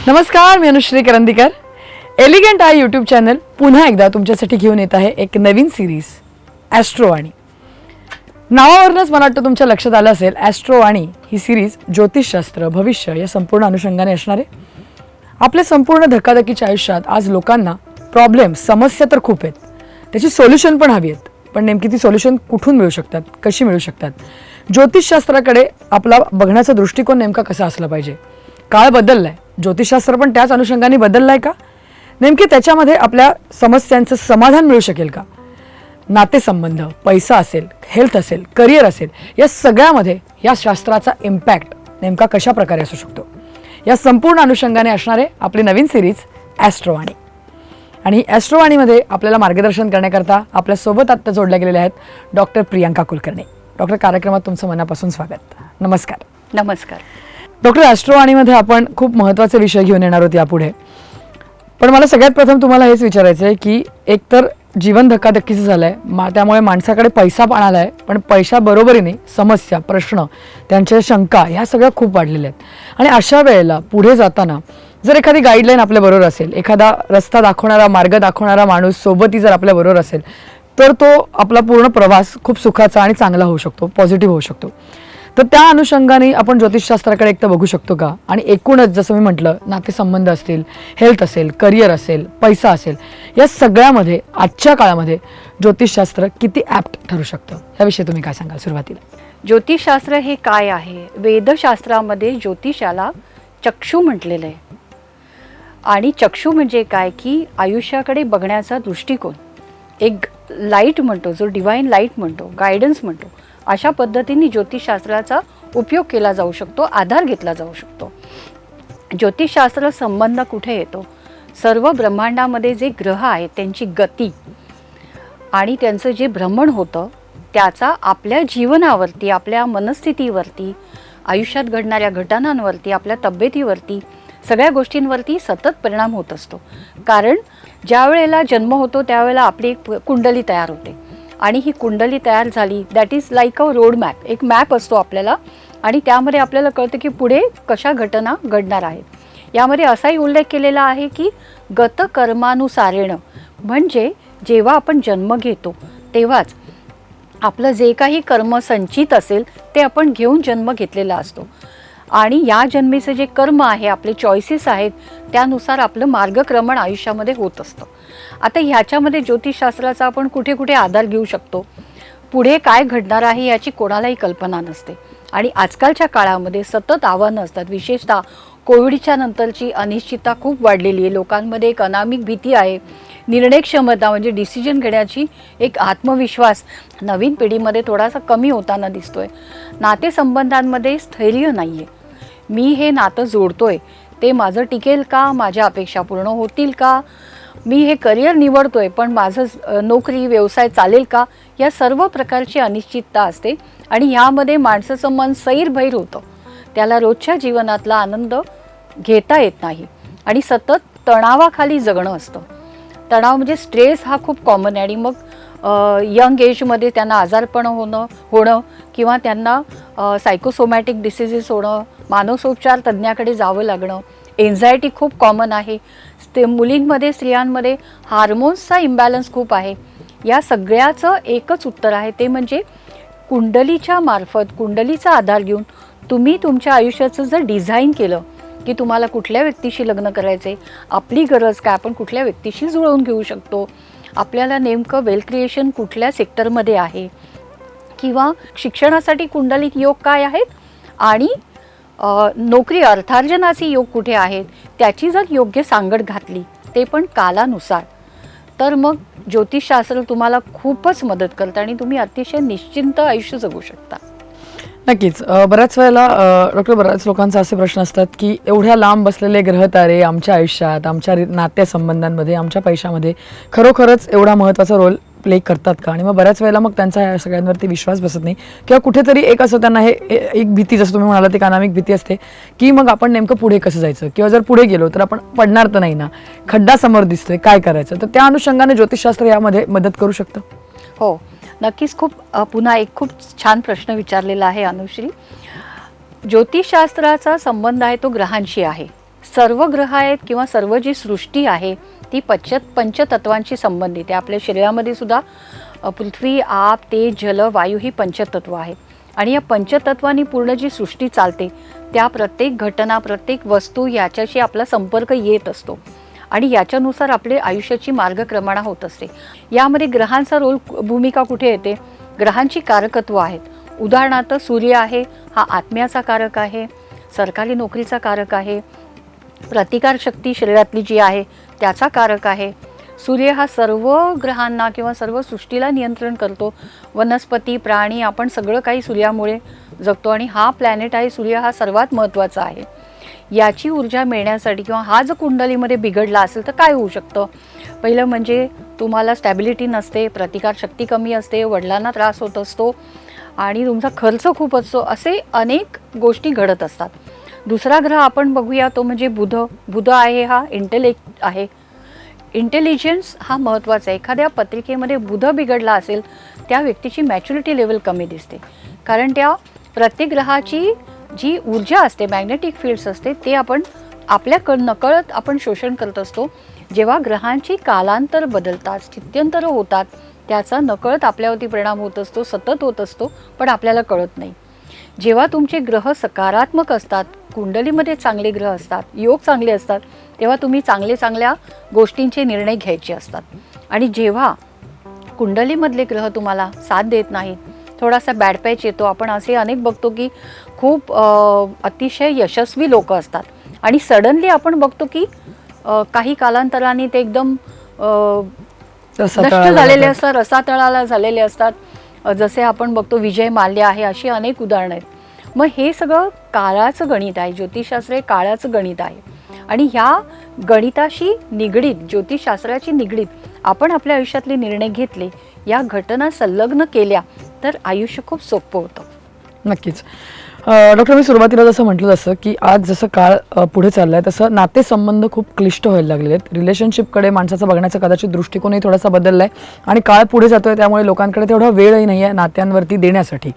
नमस्कार, मी Anushree Karandikar. Elegant I YouTube channel पुन्हा एकदा तुमच्यासाठी घेऊन येत आहे एक नवीन सिरीज ॲस्ट्रोवाणी. नावावरूनच मला वाटतं तुमच्या लक्षात आलं असेल, ॲस्ट्रोवाणी ही सिरीज ज्योतिषशास्त्र, भविष्य या संपूर्ण अनुषंगाने असणार आहे. आपल्या संपूर्ण धकाधकीच्या आयुष्यात आज लोकांना प्रॉब्लेम, समस्या तर खूप आहेत, त्याची सोल्युशन पण हवी आहेत. पण नेमकी ती सोल्युशन कुठून मिळू शकतात, कशी मिळू शकतात? ज्योतिषशास्त्राकडे आपला बघण्याचा दृष्टिकोन नेमका कसा असला पाहिजे? काळ बदललाय, ज्योतिषशास्त्र पण त्याच अनुषंगाने बदललाय का? नेमके त्याच्यामध्ये आपल्या समस्यांचं समाधान मिळू शकेल का? नातेसंबंध, पैसा असेल, हेल्थ असेल, करिअर असेल, या सगळ्यामध्ये या शास्त्राचा इम्पॅक्ट नेमका कशा प्रकारे असू शकतो, या संपूर्ण अनुषंगाने असणारे आपली नवीन सिरीज ॲस्ट्रोवाणी. आणि ॲस्ट्रोवाणीमध्ये आपल्याला मार्गदर्शन करण्याकरता आपल्यासोबत आत्ता जोडल्या गेलेल्या आहेत डॉक्टर प्रियांका कुलकर्णी. डॉक्टर, कार्यक्रमात तुमचं मनापासून स्वागत. नमस्कार. नमस्कार डॉक्टर, ॲस्ट्रोवाणीमध्ये आपण खूप महत्त्वाचे विषय घेऊन येणार आहोत यापुढे. पण मला सगळ्यात प्रथम तुम्हाला हेच विचारायचं आहे की एकतर जीवन धक्काधक्कीचं झालं आहे, त्यामुळे माणसाकडे पैसा पण आला आहे, पण पैशाबरोबरीने समस्या, प्रश्न, त्यांच्या शंका ह्या सगळ्या खूप वाढलेल्या आहेत. आणि अशा वेळेला पुढे जाताना जर एखादी गाईडलाईन आपल्याबरोबर असेल, एखादा रस्ता दाखवणारा, मार्ग दाखवणारा माणूस सोबतही जर आपल्याबरोबर असेल, तर तो आपला पूर्ण प्रवास खूप सुखाचा आणि चांगला होऊ शकतो, पॉझिटिव्ह होऊ शकतो. तर त्या अनुषंगाने आपण ज्योतिषशास्त्राकडे एक तर बघू शकतो का? आणि एकूणच जसं मी म्हटलं, नातेसंबंध असतील, हेल्थ असेल, करिअर असेल, पैसा असेल, या सगळ्यामध्ये आजच्या काळामध्ये ज्योतिषशास्त्र किती ॲप्ट ठरू शकतं, याविषयी तुम्ही काय सांगाल सुरुवातीला? ज्योतिषशास्त्र हे काय आहे? वेदशास्त्रामध्ये ज्योतिषाला चक्षु म्हटलेलं आहे. आणि चक्षु म्हणजे काय की आयुष्याकडे बघण्याचा दृष्टिकोन, एक लाईट म्हणतो, जो डिवाइन लाईट म्हणतो, गायडन्स म्हणतो, अशा पद्धतीने ज्योतिषशास्त्राचा उपयोग केला जाऊ शकतो, आधार घेतला जाऊ शकतो. ज्योतिषशास्त्र संबंध कुठे येतो? सर्व ब्रह्मांडामध्ये जे ग्रह आहेत त्यांची गती आणि त्यांचं जे भ्रमण होतं त्याचा आपल्या जीवनावरती, आपल्या मनस्थितीवरती, आयुष्यात घडणाऱ्या घटनांवरती, आपल्या तब्येतीवरती, सगळ्या गोष्टींवरती सतत परिणाम होत असतो. कारण ज्या वेळेला जन्म होतो त्यावेळेला आपली एक कुंडली तयार होते आणि ही कुंडली तयार झाली, that is like a road map. एक मॅप असतो आपल्याला आणि त्यामध्ये आपल्याला कळतं की पुढे कशा घटना घडणार आहेत. यामध्ये असाही उल्लेख केलेला आहे की गतकर्मानुसारेण, म्हणजे जेव्हा आपण जन्म घेतो तेव्हाच आपलं जे काही कर्म संचित असेल ते आपण घेऊन जन्म घेतलेला असतो. आणि या जन्मीचं जे कर्म आहे, आपले चॉईसेस आहेत, त्यानुसार आपलं मार्गक्रमण आयुष्यामध्ये होत असतं. आता ह्याच्यामध्ये ज्योतिषशास्त्राचा आपण कुठे कुठे आधार घेऊ शकतो? पुढे काय घडणार आहे याची कोणालाही कल्पना नसते. आणि आजकालच्या काळामध्ये सतत आव्हानं असतात. विशेषतः कोविडच्या नंतरची अनिश्चितता खूप वाढलेली आहे. लोकांमध्ये एक अनामिक भीती आहे. निर्णयक्षमता म्हणजे डिसिजन घेण्याची एक आत्मविश्वास नवीन पिढीमध्ये थोडासा कमी होताना दिसतोय. नातेसंबंधांमध्ये स्थैर्य नाही आहे. मी हे नातं जोडतोय ते माझं टिकेल का? माझ्या अपेक्षा पूर्ण होतील का? मी हे करिअर निवडतोय पण माझं नोकरी, व्यवसाय चालेल का? या सर्व प्रकारची अनिश्चितता असते आणि ह्यामध्ये माणसाचं मन सैरभैर होतं. त्याला रोजच्या जीवनातला आनंद घेता येत नाही आणि सतत तणावाखाली जगणं असतं. तणाव म्हणजे स्ट्रेस हा खूप कॉमन आहे. आणि मग यंग एजमध्ये त्यांना आजारपण होणं किंवा त्यांना सायकोसोमॅटिक डिसिजेस होणं, मानसोपचार तज्ज्ञाकडे जावं लागणं, एन्झायटी खूप कॉमन आहे. मुलींमध्ये, स्त्रियांमध्ये हार्मोन्सचा इम्बॅलन्स खूप आहे. या सगळ्याचं एकच उत्तर आहे, ते म्हणजे कुंडलीच्या मार्फत, कुंडलीचा आधार घेऊन तुम्ही तुमच्या आयुष्याचं जर डिझाईन केलं की तुम्हाला कुठल्या व्यक्तीशी लग्न करायचं आहे, आपली गरज काय, आपण कुठल्या व्यक्तीशी जुळवून घेऊ शकतो, आपल्याला नेमकं वेल क्रिएशन कुठल्या सेक्टरमध्ये आहे, किंवा शिक्षणासाठी कुंडलीत योग काय आहेत आणि नोकरी अर्थार्जनाचे योग कुठे आहेत, त्याची जर योग्य सांगड घातली, ते पण कालानुसार, तर मग ज्योतिषशास्त्र तुम्हाला खूपच मदत करतं आणि तुम्ही अतिशय निश्चिंत आयुष्य जगू शकता. नक्कीच. बऱ्याच वेळेला डॉक्टर, बऱ्याच लोकांचे असे प्रश्न असतात की एवढ्या लांब बसलेले ग्रहतारे आमच्या आयुष्यात, आमच्या नातेसंबंधांमध्ये, आमच्या पैशामध्ये खरोखरच एवढा महत्त्वाचा रोल प्ले करतात का? आणि मग बऱ्याच वेळेला मग त्यांचा ह्या सगळ्यांवरती विश्वास बसत नाही, किंवा कुठेतरी एक असं त्यांना हे एक भीती, जसं तुम्ही म्हणालात, एक अनामिक भीती असते की मग आपण नेमकं पुढे कसं जायचं, किंवा जर पुढे गेलो तर आपण पडणार तर नाही ना, खड्डा समोर दिसतोय, काय करायचं? तर त्या अनुषंगाने ज्योतिषशास्त्र यामध्ये मदत करू शकतं? हो, नक्कीच. पुन्हा एक खूप छान प्रश्न विचारलेला आहे अनुश्री. ज्योतिषशास्त्राचा संबंध आहे तो ग्रहांशी आहे, सर्व ग्रह आहेत किंवा सर्व जी सृष्टी आहे ती पंचतत्वांशी संबंधित आहे. आपल्या शरीरामध्ये सुद्धा पृथ्वी, आप, तेज, जल, वायू ही पंचतत्व आहेत. आणि या पंचतत्वांनी पूर्ण जी सृष्टी चालते त्या प्रत्येक घटना, प्रत्येक वस्तू याच्याशी आपला संपर्क येत असतो आणि याच्यानुसार आपले आयुष्याची मार्गक्रमणा होत असते. यामध्ये ग्रहांचा भूमिका कुठे येते? ग्रहांची कारकत्व आहेत. उदाहरणार्थ सूर्य आहे, हा आत्म्याचा कारक आहे, सरकारी नोकरीचा कारक आहे, प्रतिकारशक्ती शरीरातली जी आहे त्याचा कारक आहे. सूर्य हा सर्व ग्रहांना किंवा सर्व सृष्टीला नियंत्रण करतो. वनस्पती, प्राणी, आपण सगळं काही सूर्यामुळे जगतो आणि हा प्लॅनेट आहे सूर्य हा सर्वात महत्त्वाचा आहे. याची ऊर्जा मिळण्यासाठी किंवा हा जर कुंडलीमध्ये बिघडला असेल तर काय होऊ शकतं? पहिलं म्हणजे तुम्हाला स्टॅबिलिटी नसते, प्रतिकारशक्ती कमी असते, वडिलांना त्रास होत असतो आणि तुमचा खर्च खूप असतो. असे अनेक गोष्टी घडत असतात. दुसरा ग्रह आपण बघूया तो म्हणजे बुध. बुध आहे हा इंटेलेक्ट आहे. इंटेलिजन्स हा महत्त्वाचा आहे. एखाद्या पत्रिकेमध्ये बुध बिघडला असेल त्या व्यक्तीची मॅच्युरिटी लेवल कमी दिसते, कारण त्या प्रत्येक ग्रहाची जी ऊर्जा असते, मॅग्नेटिक फील्ड्स असते, ते आपण आपल्या नकळत आपण शोषण करत असतो. जेव्हा ग्रहांची कालांतर बदलतात, स्थित्यंतर होतात, त्याचा नकळत आपल्यावरती परिणाम होत असतो, सतत होत असतो, पण आपल्याला कळत नाही. जेव्हा तुमचे ग्रह सकारात्मक असतात, कुंडलीमध्ये चांगले ग्रह असतात, योग चांगले असतात, तेव्हा तुम्ही चांगल्या गोष्टींचे निर्णय घ्यायचे असतात. आणि जेव्हा कुंडलीमधले ग्रह तुम्हाला साथ देत नाहीत, थोडासा बॅड पॅच येतो. आपण असे अनेक बघतो की खूप अतिशय यशस्वी लोक असतात आणि सडनली आपण बघतो की काही कालांतराने ते एकदम नष्ट झालेले असतात, रसातळाला झालेले असतात. जसे आपण बघतो विजय माल्या आहे, अशी अनेक उदाहरणं आहेत. मग हे सगळं काळाचं गणित आहे. ज्योतिषशास्त्र हे काळाचं गणित आहे आणि ह्या गणिताशी निगडीत, ज्योतिषशास्त्राची निगडीत आपण आपल्या आयुष्यातले निर्णय घेतले, या घटना संलग्न केल्या तर आयुष्य खूप सोपं होतं. नक्कीच. डॉक्टर, मी सुरुवातीला जसं म्हटलं तसं की आज जसं काळ पुढे चाललाय तसं नातेसंबंध खूप क्लिष्ट व्हायला लागलेले आहेत. रिलेशनशिपकडे माणसाचा बघण्याचा कदाचित दृष्टिकोनही थोडासा बदललाय आणि काळ पुढे जातोय, त्यामुळे लोकांकडे तेवढा वेळही नाही आहे नात्यांवरती देण्यासाठी.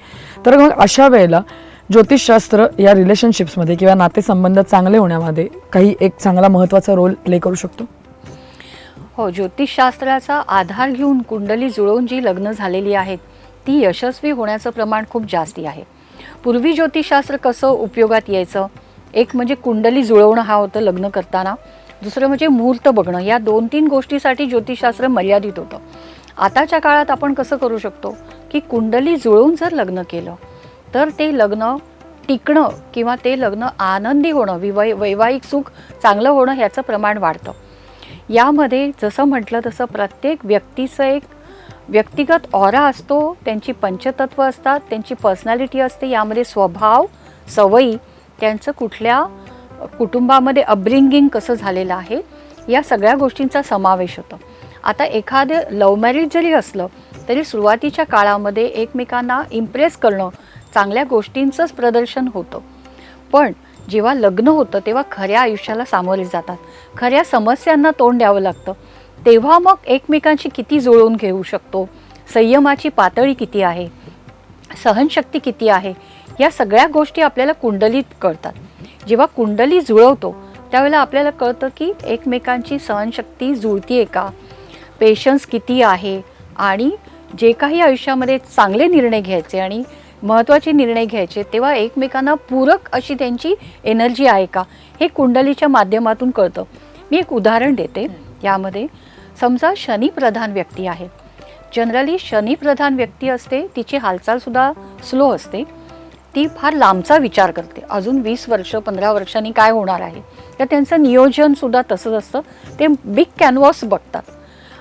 तर मग अशा वेळेला ज्योतिषशास्त्र या रिलेशनशिप्समध्ये किंवा नातेसंबंध चांगले होण्यामध्ये काही एक चांगला महत्त्वाचा रोल प्ले करू शकतो? हो, ज्योतिषशास्त्राचा आधार घेऊन कुंडली जुळवून जी लग्न झालेली आहेत ती यशस्वी होण्याचं प्रमाण खूप जास्ती आहे. पूर्वी ज्योतिषशास्त्र कसं उपयोगात यायचं? एक म्हणजे कुंडली जुळवणं हा होतं लग्न करताना, दुसरं म्हणजे मुहूर्त बघणं. या 2-3 गोष्टीसाठी ज्योतिषशास्त्र मर्यादित होतं. आताच्या काळात आपण कसं करू शकतो की कुंडली जुळवून जर लग्न केलं तर ते लग्न टिकणं किंवा ते लग्न आनंदी होणं, वैवाहिक सुख चांगलं होणं ह्याचं प्रमाण वाढतं. यामध्ये जसं म्हटलं तसं प्रत्येक व्यक्तीचं एक व्यक्तिगत ऑरा असतो, त्यांची पंचतत्व असतात, त्यांची पर्सनॅलिटी असते. यामध्ये स्वभाव, सवयी, त्यांचं कुठल्या कुटुंबामध्ये अपब्रिंगिंग कसं झालेलं आहे, या सगळ्या गोष्टींचा समावेश होतो. आता एखादं लव्ह मॅरेज जरी असलं तरी सुरुवातीच्या काळामध्ये एकमेकांना इम्प्रेस करणं, चांगल्या गोष्टींचंच प्रदर्शन होतं. पण जेव्हा लग्न होतं तेव्हा खऱ्या आयुष्याला सामोरे जातात, खऱ्या समस्यांना तोंड द्यावं लागतं. तेव्हा मग एकमेकांशी किती जुळवून घेऊ शकतो, संयमाची पातळी किती आहे, सहनशक्ती किती आहे, या सगळ्या गोष्टी आपल्याला कुंडलीत कळतात. जेव्हा कुंडली जुळवतो त्यावेळेला आपल्याला कळतं की एकमेकांची सहनशक्ती जुळतीये का, पेशन्स किती आहे, आणि जे काही आयुष्यामध्ये चांगले निर्णय घ्यायचे आणि महत्त्वाचे निर्णय घ्यायचे तेव्हा एकमेकांना पूरक अशी त्यांची एनर्जी आहे का, हे कुंडलीच्या माध्यमातून कळतं. मी एक उदाहरण देते. यामध्ये समजा शनिप्रधान व्यक्ती आहे. जनरली शनिप्रधान व्यक्ती असते, तिची हालचालसुद्धा स्लो असते, ती फार लांबचा विचार करते, अजून 20 वर्ष 15 वर्षांनी काय होणार आहे, तर त्यांचं नियोजनसुद्धा तसंच असतं. ते बिग कॅनव्हास बघतात.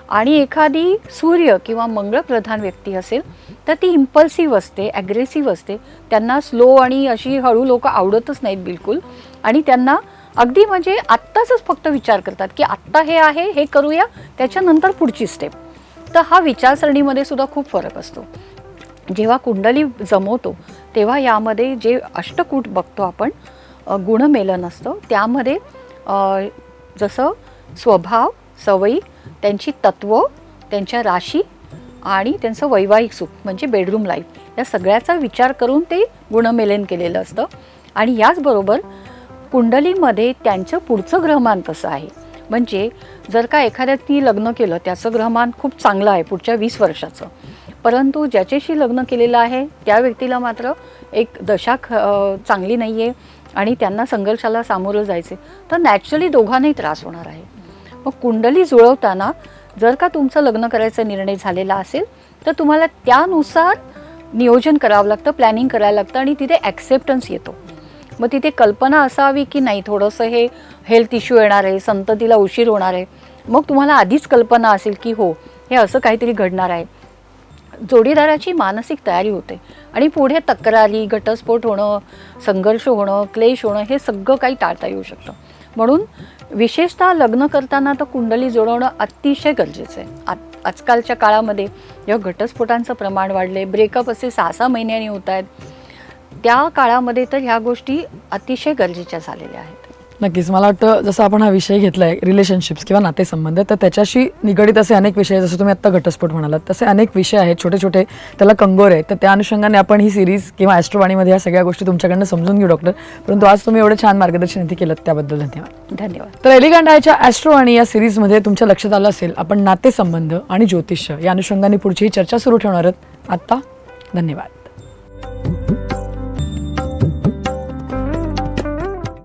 आणि एखादी सूर्य किंवा मंगळप्रधान व्यक्ती असेल तर ती इम्पल्सिव्ह असते, ॲग्रेसिव्ह असते. त्यांना स्लो आणि अशी हळू लोक आवडतच नाहीत बिलकुल, आणि त्यांना अगदी म्हणजे आत्ताच फक्त विचार करतात की आत्ता हे आहे, हे करूया, त्याच्यानंतर पुढची स्टेप. तर हा विचारसरणीमध्ये सुद्धा खूप फरक असतो. जेव्हा कुंडली जमवतो तेव्हा यामध्ये जे अष्टकूट बघतो आपण, गुणमेलन असतं. त्यामध्ये जसं स्वभाव, सवयी, त्यांची तत्त्व, त्यांच्या राशी आणि त्यांचं वैवाहिक सुख म्हणजे बेडरूम लाईफ, या सगळ्याचा विचार करून ते गुणमेलन केलेलं असतं. आणि याचबरोबर कुंडलीमध्ये त्यांचं पुढचं ग्रहमान कसं आहे, म्हणजे जर का एखाद्याने लग्न केलं त्याचं ग्रहमान खूप चांगलं आहे पुढच्या 20 वर्षाचं, परंतु ज्याच्याशी लग्न केलेलं आहे त्या व्यक्तीला मात्र एक दशा चांगली नाही आहे आणि त्यांना संघर्षाला सामोरं जायचे, तर नॅचरली दोघांनाही त्रास होणार आहे. मग कुंडली जुळवताना जर का तुमचं लग्न करायचा निर्णय झालेला असेल तर तुम्हाला त्यानुसार नियोजन करावं लागतं, प्लॅनिंग करायला लागतं आणि तिथे ॲक्सेप्टन्स येतो. मग तिथे कल्पना असावी की नाही थोडंसं हे हेल्थ इश्यू येणार आहे, संततीला उशीर होणार आहे, मग तुम्हाला आधीच कल्पना असेल की हो हे असं काहीतरी घडणार आहे. जोडीदाराची मानसिक तयारी होते आणि पुढे तक्रारी, घटस्फोट होणं, संघर्ष होणं, क्लेश होणं हे सगळं काही टाळता येऊ शकतं. म्हणून विशेषतः लग्न करताना तर कुंडली जुळवणं अतिशय गरजेचं आहे. आजकालच्या काळामध्ये जेव्हा घटस्फोटांचं प्रमाण वाढले, ब्रेकअप असे 6-6 महिन्यांनी होत आहेत, त्या काळामध्ये तर ह्या गोष्टी अतिशय गरजेच्या झालेल्या आहेत. नक्कीच. मला वाटतं जसं आपण हा विषय घेतला आहे रिलेशनशिप्स किंवा नातेसंबंध, तर त्याच्याशी निगडित असे अनेक विषय, जसं तुम्ही आत्ता घटस्फोट म्हणालात तसे अनेक विषय आहेत, छोटे छोटे त्याला कंगोर आहेत. तर त्या अनुषंगाने आपण ही सिरीज किंवा ॲस्ट्रोवाणीमध्ये या सगळ्या गोष्टी तुमच्याकडनं समजून घेऊ डॉक्टर. परंतु आज तुम्ही एवढं छान मार्गदर्शन इथे केलं त्याबद्दल धन्यवाद. धन्यवाद. तर एलिगंट आयच्या ॲस्ट्रोवाणी या सिरीजमध्ये तुमच्या लक्षात आलं असेल आपण नातेसंबंध आणि ज्योतिष्य या अनुषंगाने पुढची ही चर्चा सुरू ठेवणार आहोत. आत्ता धन्यवाद.